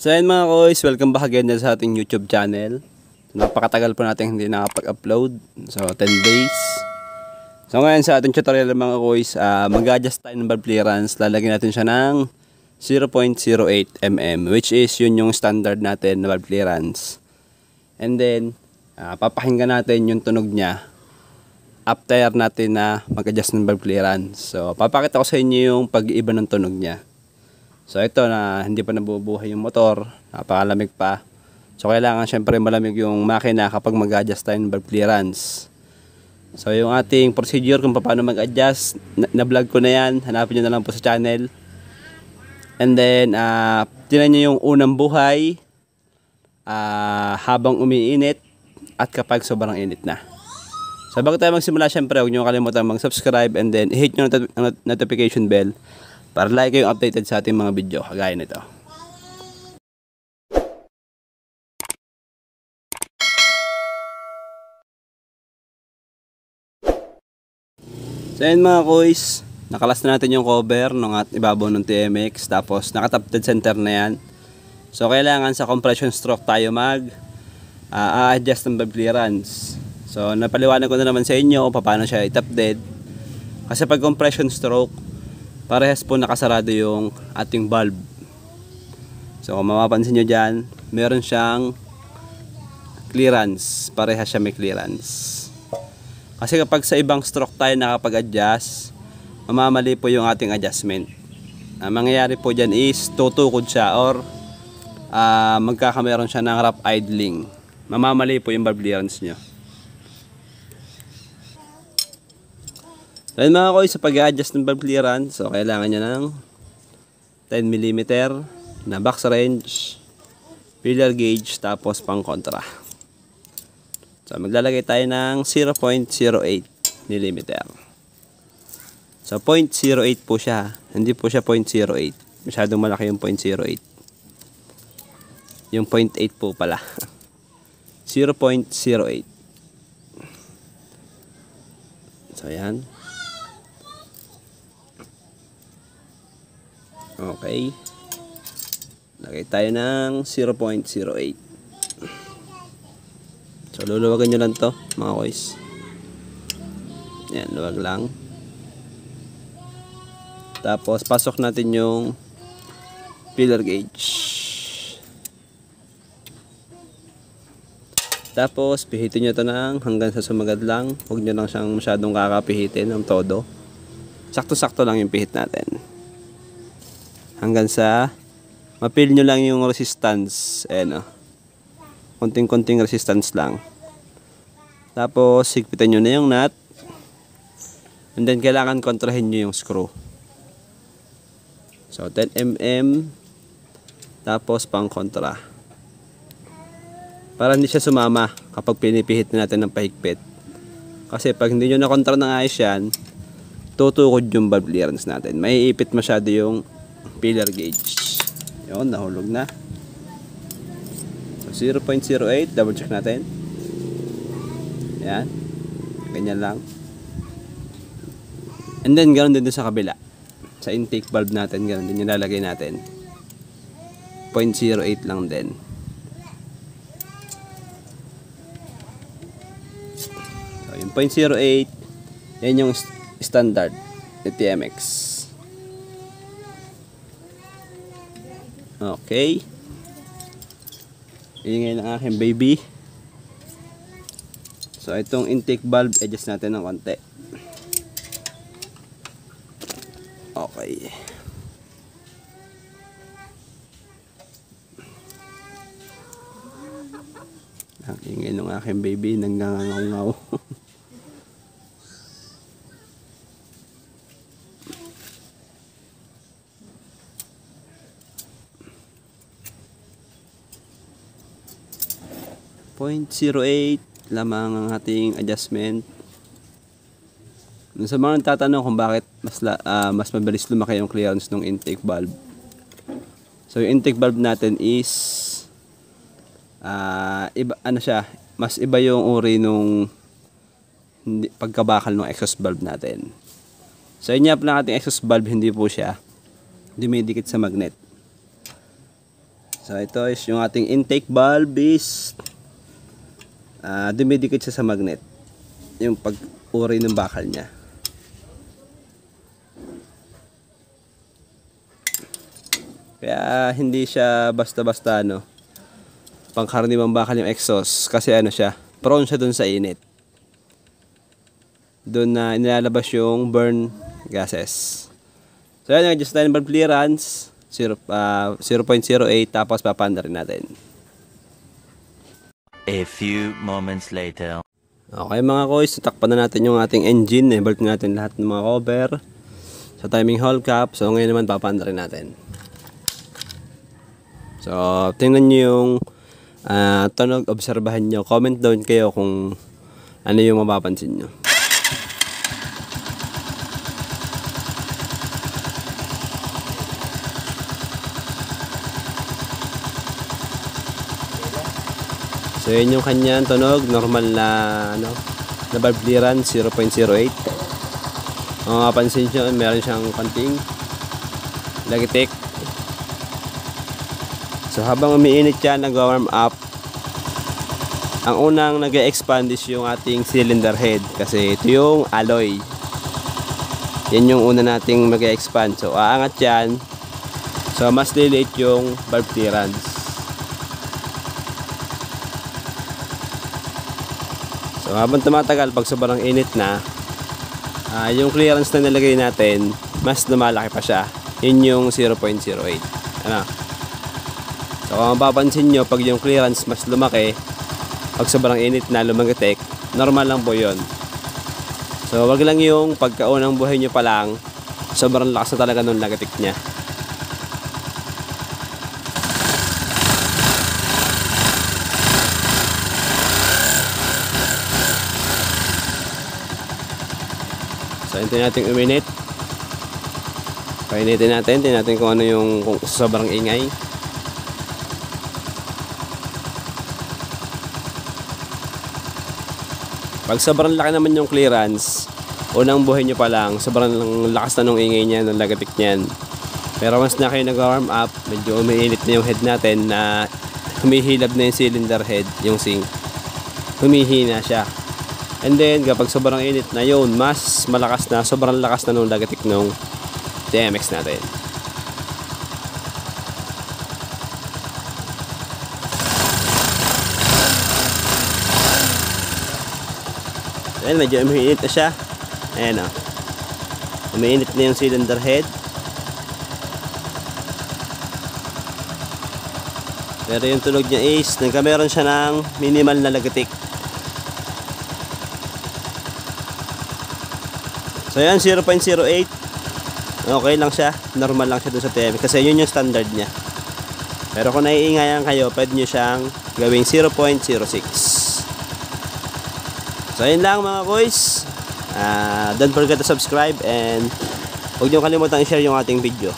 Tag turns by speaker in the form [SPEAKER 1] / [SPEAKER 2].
[SPEAKER 1] So ayun mga koys, welcome back again sa ating YouTube channel. Napakatagal po natin hindi nakapag-upload. So 10 days. So ngayon sa ating tutorial mga koys, mag-adjust tayo ng valve clearance. Lalagyan natin siya ng 0.08 mm, which is yun yung standard natin na valve clearance. And then papakinggan natin yung tunog niya after natin na mag-adjust ng valve clearance. So papakita ko sa inyo yung pag-iiba ng tunog niya. So ito na hindi pa nabubuhay yung motor, napakalamig pa. So kailangan syempre malamig yung makina kapag mag-adjust tayo ng valve clearance. So yung ating procedure kung paano mag-adjust, na-vlog ko na yan, hanapin nyo na lang po sa channel. And then tingnan nyo yung unang buhay habang umiinit at kapag sobrang init na. So bago tayo magsimula, syempre huwag nyo kalimutan mag-subscribe and then i-hit nyo ang notification bell para like kayong updated sa ating mga video kagaya nito. So yun mga koys, nakalas na natin yung cover ng ibabaw ng TMX, tapos nakatap dead center na yan. So kailangan sa compression stroke tayo adjust ng valve clearance. So napaliwanag ko na naman sa inyo paano siya i-tap dead. Kasi pag compression stroke, parehas po nakasarado yung ating valve. So kung mapapansin nyo dyan, meron siyang clearance. Parehas siya may clearance. Kasi kapag sa ibang stroke tayo nakapag-adjust, mamamali po yung ating adjustment. Mangyayari po dyan is tutukod siya or magkakameron siya ng rough idling. Mamamali po yung valve clearance nyo. So yun mga koy, sa pag-adjust ng valve clearance, so kailangan nyo ng 10 mm na box range, pillar gauge, tapos pang kontra. So maglalagay tayo ng 0.08 mm. So 0.08 po siya, hindi po siya 0.08. Masyadong malaki yung 0.08. Yung 0.8 po pala. 0.08. So yan. Okay. Lagay tayo ng 0.08. So luluwagan nyo lang to mga koys. Yan, luwag lang. Tapos pasok natin yung pillar gauge. Tapos pihitin nyo to ng hanggang sa sumagad lang. Huwag nyo lang siyang masyadong kakapihitin ng todo. Sakto-sakto lang yung pihit natin. Hanggang sa mapil nyo lang yung resistance. Ayan o. Konting-konting resistance lang. Tapos higpitan nyo na yung nut. And then kailangan kontrahin nyo yung screw. So 10 mm. Tapos pang kontra. Para hindi siya sumama kapag pinipihit natin ng pahigpit. Kasi pag hindi nyo na kontra ng ayos yan, tutukod yung valve clearance natin. Maiipit masyado yung pillar gauge. Yun, nahulog na. So 0.08, double check natin. Yan. Ganyan lang. And then ganoon din sa kabila. Sa intake valve natin, ganoon din yung lalagay natin. 0.08 lang din. So yung 0.08, yan yung standard ni TMX. Okay. Ingay ng aking baby. So itong intake valve, adjust natin ng konti. Okay. Ang ingay ng aking baby, nangangangaw-ngaw. .08 lamang ang ating adjustment. Sa mga nagtatanong kung bakit mas mabilis lumaki yung clearance ng intake valve. So yung intake valve natin is iba, mas iba yung uri nung pagkabakal ng exhaust valve natin. So yun nga ating exhaust valve, hindi po siya dumidikit sa magnet. So ito is yung ating intake valve is dumidikit siya sa magnet. Yung pag-uri ng bakal niya. Kaya hindi siya basta-basta pangkaraniwang bakal yung exhaust. Kasi siya, prone siya dun sa init. Doon na inilalabas yung burn gases. So yan, adjust tayo ng valve clearance 0.08 tapos papanda rin natin.
[SPEAKER 2] A few moments later.
[SPEAKER 1] Okay mga koys, takpan na natin yung ating engine. Bolt natin lahat ng mga cover sa timing hole cap. So ngayon naman papanda rin natin. So tingnan nyo yung tunog, obserbahan nyo. Comment down kayo kung ano yung mapapansin nyo. So yun yung kanyang tunog, normal na valve clearance 0.08. Mapapansin nyo, meron siyang konting lagitik. So habang umiinit yan, nag-warm up, ang unang nag-expand is yung ating cylinder head kasi ito yung alloy. Yan yung una nating mag-expand. So aangat yan. So mas liliit yung valve clearance. So habang tumatagal, pag sobrang init na, yung clearance na nilagay natin, mas lumalaki pa siya. Yun yung 0.08. So kung mapapansin nyo, pag yung clearance mas lumaki, pag sobrang init na lumagitik, normal lang po yun. So wag lang yung pagkaunang buhay nyo pa lang, sobrang lakas na talaga nung lagitik nya. So hintayin natin uminit. Painitin natin, tingnan natin kung ano yung kung sobrang ingay. Pag sobrang laki naman yung clearance, unang buhay nyo pa lang, sobrang lakas na nung ingay niya, nung lagatik niyan. Pero once na kayo nag-warm up, medyo umiinit na yung head natin na humihilab na yung cylinder head, yung sink. Humihina siya. And then, kapag sobrang init na yun, mas malakas na, sobrang lakas na nung lagatik nung TMX natin. Ayan, medyo umiinit na siya. Ayan umiinit na yung cylinder head. Pero yung tunog niya is, nagkameron siya ng minimal na lagatik. So yan, 0.08. Okay lang siya. Normal lang siya doon sa TMX. Kasi yun yung standard niya. Pero kung naiingayan kayo, pwede nyo siyang gawing 0.06. So yun lang mga boys. Don't forget to subscribe and huwag nyo kalimutan i-share yung ating video.